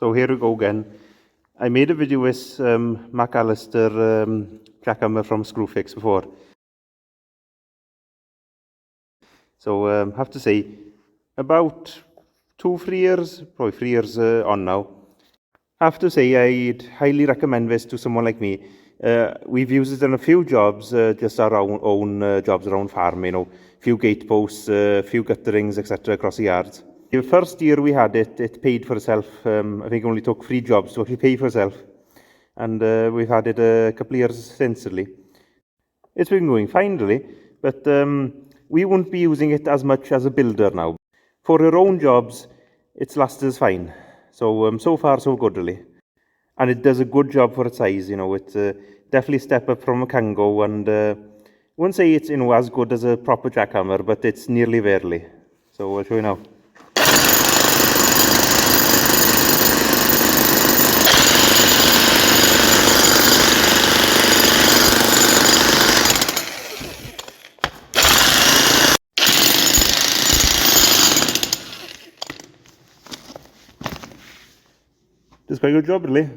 So here we go again. I made a video with Allister Jackhammer from Screwfix before. So I have to say, about 2-3 years, probably 3 years on now, I have to say I'd highly recommend this to someone like me. We've used it in a few jobs, just our own jobs around farm, few gate posts, few gutterings, etc. across the yards. The first year we had it, it paid for itself. I think it only took 3 jobs to actually pay for itself. And we've had it a couple of years since, really. It's been going fine, really, but we won't be using it as much as a builder now. For our own jobs, it's lasted us fine. So, so far, so good, really. And it does a good job for its size, It's definitely a step up from a Kango, and I wouldn't say it's, as good as a proper jackhammer, but it's nearly there, really. So I'll show you now. Does quite a good job, really.